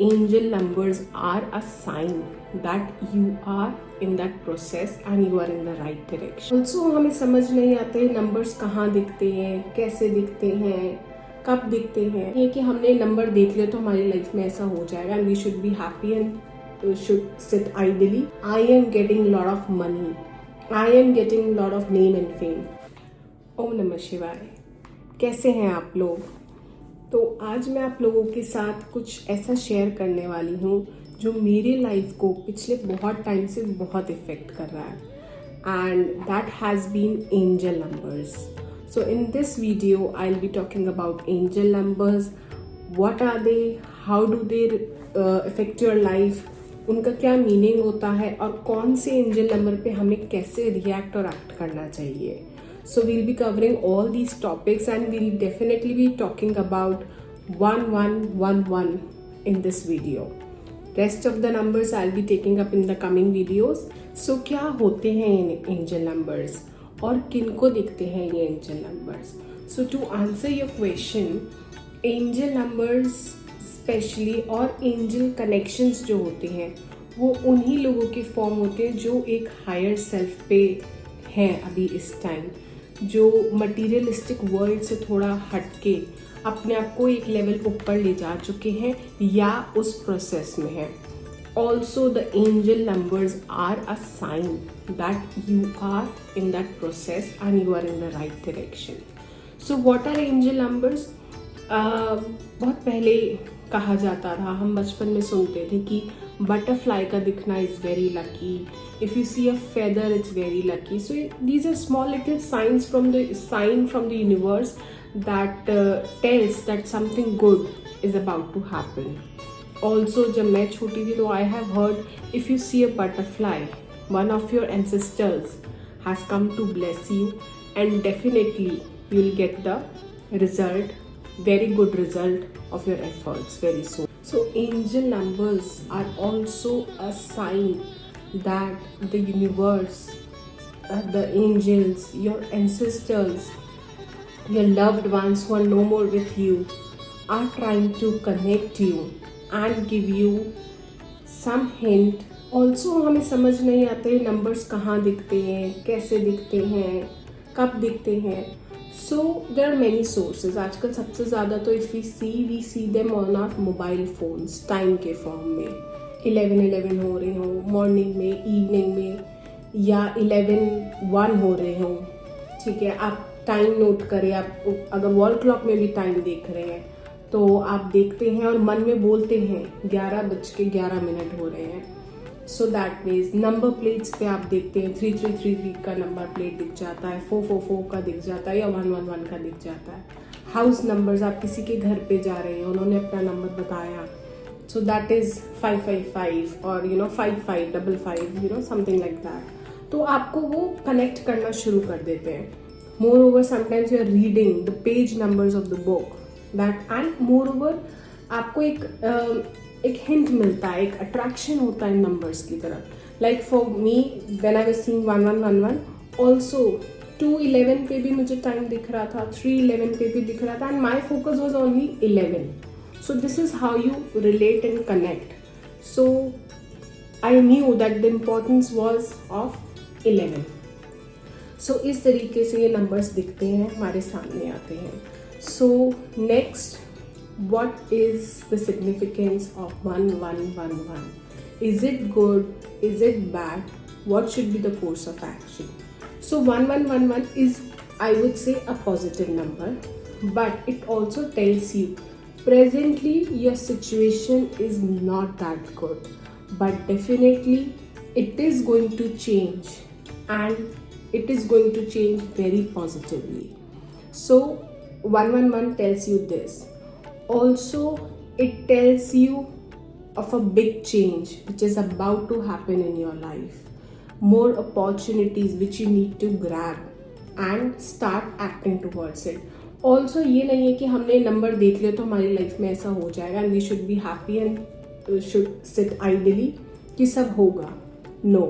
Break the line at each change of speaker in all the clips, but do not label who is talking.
angel numbers are a sign that you are in that process and you are in the right direction. Also हमें समझ नहीं आते numbers कहाँ दिखते हैं, कैसे दिखते हैं, कब दिखते हैं. ये कि हमने नंबर देख लिया तो हमारी लाइफ में ऐसा हो जाएगा and we should be happy and should sit idly. I am getting lot of money. I am getting lot of name and fame. ओम नमः शिवाय. कैसे हैं आप लोग? तो आज मैं आप लोगों के साथ कुछ ऐसा शेयर करने वाली हूँ जो मेरी लाइफ को पिछले बहुत टाइम से बहुत इफेक्ट कर रहा है and that has been angel numbers. So in this video I will be talking about angel numbers. What are they, how do they effect your life, उनका क्या मीनिंग होता है और कौन से एंजल नंबर पे हमें कैसे रिएक्ट और एक्ट करना चाहिए. So we'll be covering all these topics and we'll definitely be talking about 1111 in this video. Rest of the numbers I'll be taking up in the coming videos. So क्या होते हैं ये angel numbers और किनको दिखते हैं ये angel numbers? So to answer your question, angel numbers specially और angel connections जो होते हैं वो उन्हीं लोगों के फॉर्म होते हैं जो एक हायर सेल्फ पे हैं अभी इस टाइम, जो मटीरियलिस्टिक वर्ल्ड से थोड़ा हटके अपने आप को एक लेवल ऊपर ले जा चुके हैं या उस प्रोसेस में हैं. Also the angel numbers are a sign that you are in that process and you are in the right direction. So what are angel numbers? बहुत पहले कहा जाता था, हम बचपन में सुनते थे कि बटरफ्लाई का दिखना is very lucky. If you see a feather, it's very lucky. So these are small little signs from the universe that tells that something good is about to happen. Also, जब मैं छोटी थी तो I have heard if you see a butterfly, one of your ancestors has come to bless you, and definitely you'll get the result, very good result of your efforts very soon. So angel numbers are also a sign that the universe, the angels, your ancestors, your loved ones who are no more with you are trying to connect you and give you some hint. Also हमें समझ नहीं आते numbers कहाँ दिखते हैं, कैसे दिखते हैं, कब दिखते हैं. So there are many sources. आजकल सबसे ज़्यादा तो if we see them on our mobile phones, time के form में 11:11 हो रहे हो मॉर्निंग में, इवनिंग में, या 11:01 हो रहे हो. ठीक है, आप टाइम नोट करें. आप अगर वॉल क्लॉक में भी टाइम देख रहे हैं तो आप देखते हैं और मन में बोलते हैं 11:11 हो रहे हैं. So that means number plates पे आप देखते हैं 3333 का नंबर प्लेट दिख जाता है, 444 का दिख जाता है या 111 का दिख जाता है. हाउस नंबर्स, आप किसी के घर पे जा रहे हैं, उन्होंने अपना नंबर बताया, so that is 555 or 5555, something like that. तो आपको वो कनेक्ट करना शुरू कर देते हैं. Moreover, sometimes you are reading the page numbers of the book that, and moreover आपको एक हिंट मिलता है, एक अट्रैक्शन होता है नंबर्स की तरफ. Like for me, when I was seeing 1111, also 211 पे भी मुझे टाइम दिख रहा था, 311 पे भी दिख रहा था, and my focus was only 11. So this is how you relate and connect. So I knew that the importance was of 11. So इस तरीके से ये numbers दिखते हैं, हमारे सामने आते हैं. So next, what is the significance of 1111? Is it good? Is it bad? What should be the course of action? So 1111 is, I would say, a positive number, but it also tells you presently your situation is not that good, but definitely it is going to change, and it is going to change very positively. So 111 tells you this. Also it tells you of a big change which is about to happen in your life, more opportunities which you need to grab and start acting towards it. Also ये नहीं है कि हमने number देख लिया तो हमारी life में ऐसा हो जाएगा and we should be happy and should sit idly कि सब होगा. No,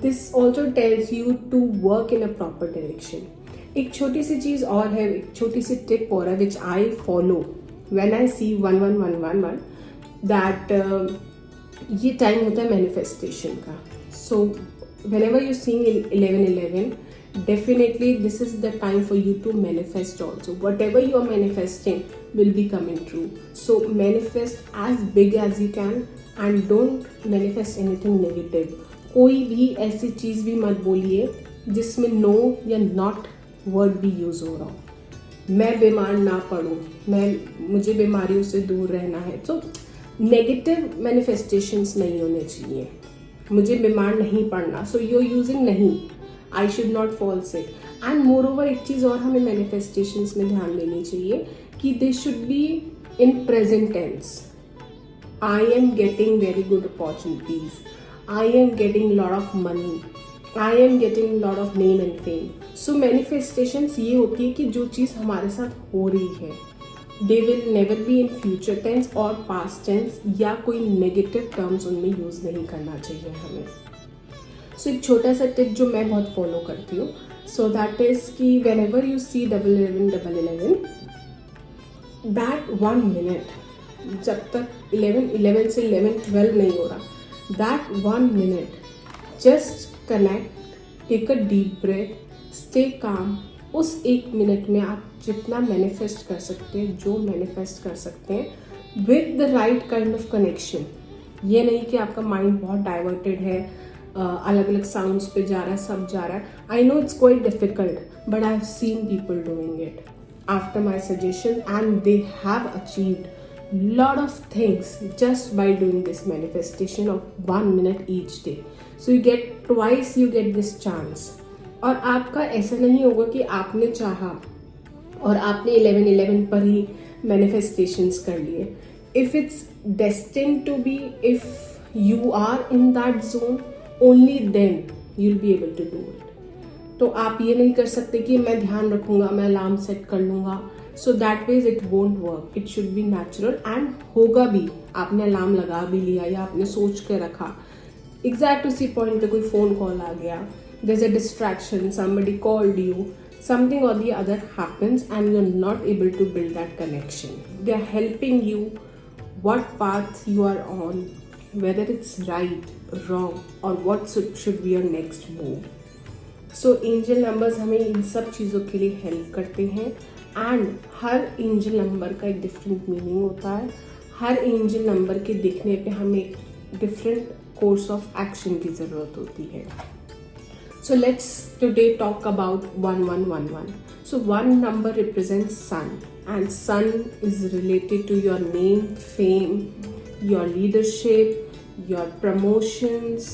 this also tells you to work in a proper direction. एक छोटी सी चीज़ और है, एक छोटी सी टिप और है which I follow when I see 1111. That ये टाइम होता है मैनिफेस्टेशन का. सो whenever you see 11/11, definitely this is the time for you to manifest also. Whatever you are manifesting will be coming true. So manifest as big as you can and don't manifest anything negative. कोई भी ऐसी चीज़ भी मत बोलिए जिसमें no या not word भी use हो रहा हो. मैं बीमार ना पड़ूँ, मुझे बीमारियों से दूर रहना है. तो नेगेटिव मैनिफेस्टेशंस नहीं होने चाहिए. मुझे बीमार नहीं पड़ना, सो यू आर यूजिंग नहीं, I should not fall sick. And more over एक चीज़ और हमें मैनिफेस्टेशंस में ध्यान देनी चाहिए कि they should be in present tense. I am getting very good opportunities, I am getting lot of money, I am getting lot of name and fame. So manifestations ये होती है कि जो चीज़ हमारे साथ हो रही है, they will never be in future tense और past tense या कोई negative terms उनमें यूज़ नहीं करना चाहिए हमें. सो एक छोटा सा टिप जो मैं बहुत फॉलो करती हूँ, सो दैट इज़ कि whenever you see 11/11 that 1 minute, जब तक 11 से 11:12 नहीं हो रहा, that 1 minute just connect, take a deep breath, stay calm. उस 1 मिनट में आप जितना मैनिफेस्ट कर सकते हैं, जो मैनिफेस्ट कर सकते हैं with the right kind of connection. ये नहीं कि आपका माइंड बहुत डाइवर्टेड है, अलग अलग साउंड्स पे जा रहा है, सब जा रहा है. I know it's quite difficult, but I have seen people doing it after my suggestion and they have achieved lot of things just by doing this manifestation of 1 minute each day. So you get twice, you get this chance. और आपका ऐसा नहीं होगा कि आपने चाहा और आपने 11/11 पर ही मैनिफेस्टेशंस कर लिए. If it's destined to be, if you are in that zone, only then you will be able to do it. तो आप ये नहीं कर सकते कि मैं ध्यान रखूंगा, मैं अलार्म सेट कर लूंगा. So that ways it won't work. It should be natural and होगा भी. आपने अलार्म लगा भी लिया या आपने सोच के रखा, एग्जैक्ट उसी पॉइंट पे कोई फोन कॉल आ गया, there's a distraction, somebody called you, something or the other happens and you're not able to build that connection. They are helping you what path you are on, whether it's right, wrong, or what should be your next move. So angel numbers हमें इन सब चीज़ों के लिए help करते हैं and her angel number का एक different meaning होता है. हर एंजल नंबर के दिखने पे हमें एक डिफरेंट कोर्स ऑफ एक्शन की ज़रूरत होती है. So let's today talk about 1111. So 1 number represents sun, and sun is related to your name, fame, your leadership, your promotions,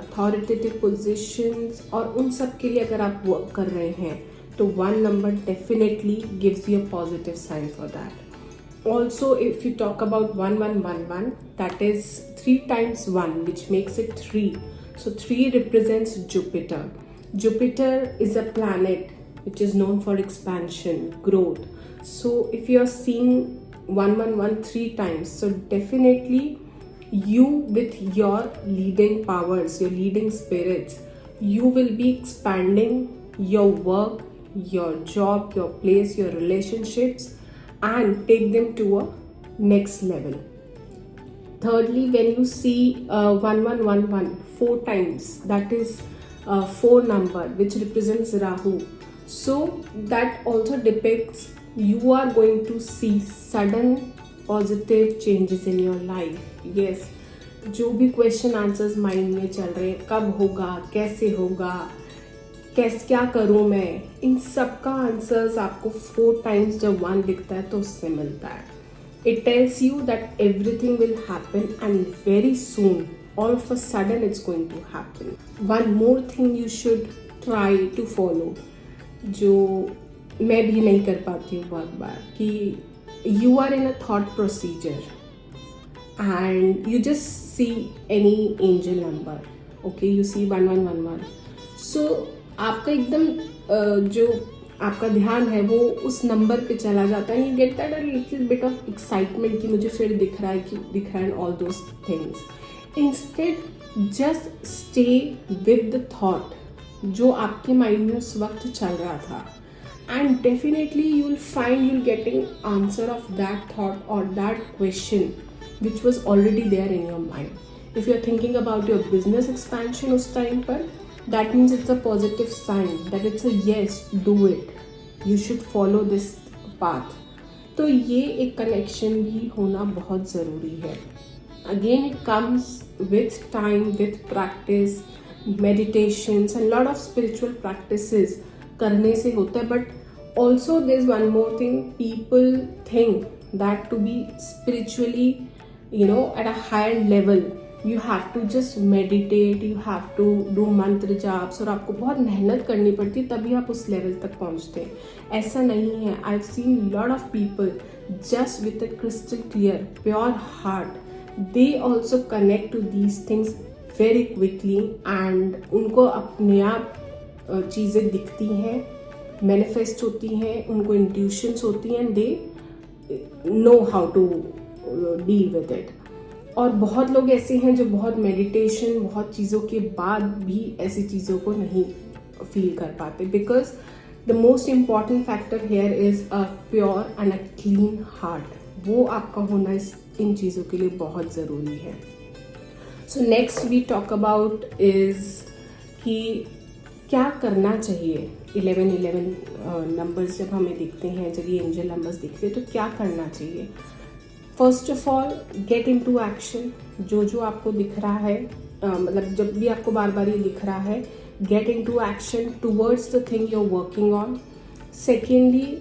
authoritative positions. और उन सब के लिए अगर आप वर्क कर रहे हैं तो 1 number definitely gives you a positive sign for that. Also, if you talk about 1111, that is 3 times 1, which makes it 3. So 3 represents Jupiter. Jupiter is a planet which is known for expansion, growth. So if you are seeing 111 3 times, so definitely you with your leading powers, your leading spirits, you will be expanding your work, your job, your place, your relationships and take them to a next level. Thirdly, when you see 1111 4 times, that is 4 number which represents Rahu. So that also depicts you are going to see sudden positive changes in your life. Yes, जो भी question answers mind में चल रहे हैं, कब होगा, कैसे होगा, क्या करूँ मैं, इन सब का आंसर्स आपको 4 टाइम्स जब 1 दिखता है तो उससे मिलता है. It tells you that everything will happen and very soon, all of a sudden it's going to happen. One more thing you should try to follow, जो मैं भी नहीं कर पाती हूँ बहुत बार, कि you are in a thought procedure and you just see any angel number. Okay, you see 1111. So आपका एकदम जो आपका ध्यान है वो उस नंबर पे चला जाता है. You get that a little bit of excitement कि मुझे फिर दिख रहा है and all those things. Instead just stay with the thought जो आपके माइंड में उस वक्त चल रहा था and definitely you will find you getting answer of that thought और that question which was already there in your mind. If you're thinking about your business expansion उस time पर, that means it's a positive sign that it's a yes, do it. You should follow this path. तो ये एक connection भी होना बहुत ज़रूरी है. Again, it comes with time, with practice, meditations and lot of spiritual practices करने से होता है. But also there's one more thing. People think that to be spiritually, at a higher level, you have to just meditate, you have to do mantra जाप्स और आपको बहुत मेहनत करनी पड़ती है तभी आप उस लेवल तक पहुंचते हैं. ऐसा नहीं है. I've seen lot of people just with a crystal clear, pure heart. They also connect to these things very quickly and उनको अपने आप चीज़ें दिखती हैं, मैनिफेस्ट होती हैं, उनको इंट्यूशंस होती हैं, they know how to deal with it. और बहुत लोग ऐसे हैं जो बहुत मेडिटेशन, बहुत चीज़ों के बाद भी ऐसी चीज़ों को नहीं फील कर पाते. Because the most important factor here is a pure and a clean heart. वो आपका होना इन चीज़ों के लिए बहुत ज़रूरी है. So next we talk about is कि क्या करना चाहिए. 11 नंबर्स जब हमें दिखते हैं, जब ये एंजल नंबर्स दिखते हैं तो क्या करना चाहिए. First of all, get into action. जो आपको दिख रहा है, मतलब जब भी आपको बार बार ये दिख रहा है, get into action towards the thing you are working on. Secondly,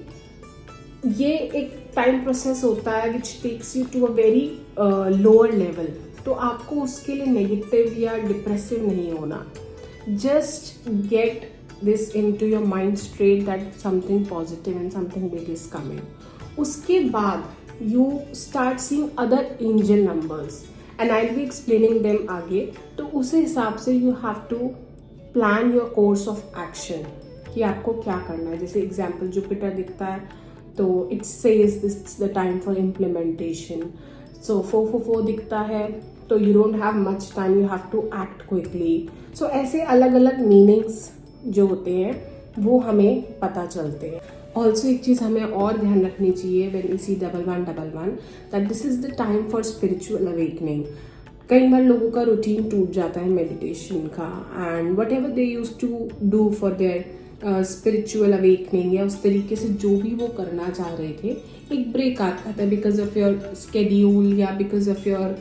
ये एक टाइम प्रोसेस होता है which takes you to a very lower level. तो आपको उसके लिए नेगेटिव या डिप्रेसिव नहीं होना. Just get this into your mind straight that something positive and something big is coming. उसके बाद you start seeing other angel numbers and I'll be explaining them आगे. तो उस हिसाब से you have to plan your course of action कि आपको क्या करना है. जैसे एग्जाम्पल जुपिटर दिखता है तो it says this is the time for implementation. So 444 दिखता है तो you don't have much time, you have to act quickly. So ऐसे अलग अलग मीनिंग्स जो होते हैं वो हमें पता चलते हैं. ऑल्सो एक चीज़ हमें और ध्यान रखनी चाहिए when we see 1111 that this is the time for spiritual awakening. कई बार लोगों का रूटीन टूट जाता है मेडिटेशन का and whatever they use to do for their spiritual awakening या उस तरीके से जो भी वो करना चाह रहे थे, एक ब्रेक आता है बिकॉज ऑफ योर स्केड्यूल या because of your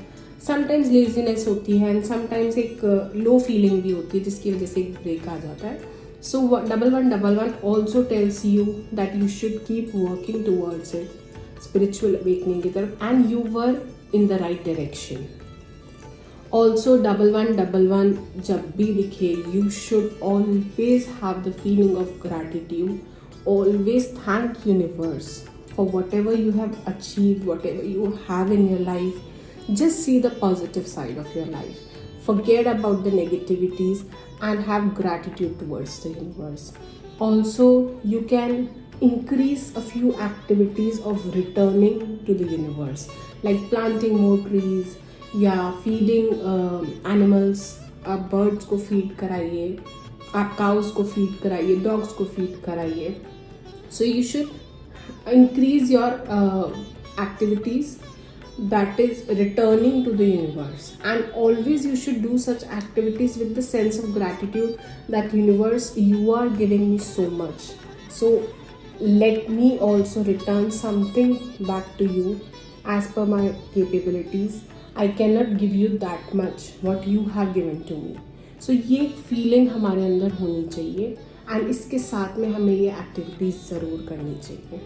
sometimes laziness होती है एंड समटाइम्स एक लो फीलिंग भी होती है जिसकी वजह से एक ब्रेक आ जाता है. So 1111 also tells you that you should keep working towards it, spiritual awakening की तरफ, and you were in the right direction. Also 1111 जब भी दिखे, you should always have the feeling of gratitude. Always thank universe for whatever you have achieved, whatever you have in your life. Just see the positive side of your life. Forget about the negativities and have gratitude towards the universe. Also, you can increase a few activities of returning to the universe, like planting more trees या feeding animals. आप birds को feed कराइए, आप cows को feed कराइए, dogs को feed कराइए. So you should increase your activities that is returning to the universe, and always you should do such activities with the sense of gratitude that universe, you are giving me so much, so let me also return something back to you as per my capabilities. I cannot give you that much what you have given to me. So ये feeling हमारे अंदर होनी चाहिए and इसके साथ में हमें ये एक्टिविटीज ज़रूर करनी चाहिए.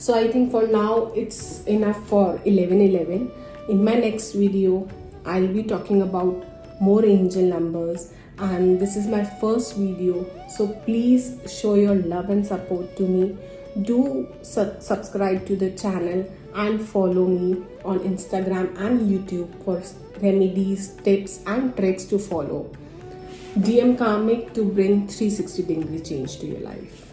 So I think for now it's enough for 1111. In my next video, I'll be talking about more angel numbers and this is my first video. So please show your love and support to me. Do subscribe to the channel and follow me on Instagram and YouTube for remedies, tips and tricks to follow. DM Karmic to bring 360-degree change to your life.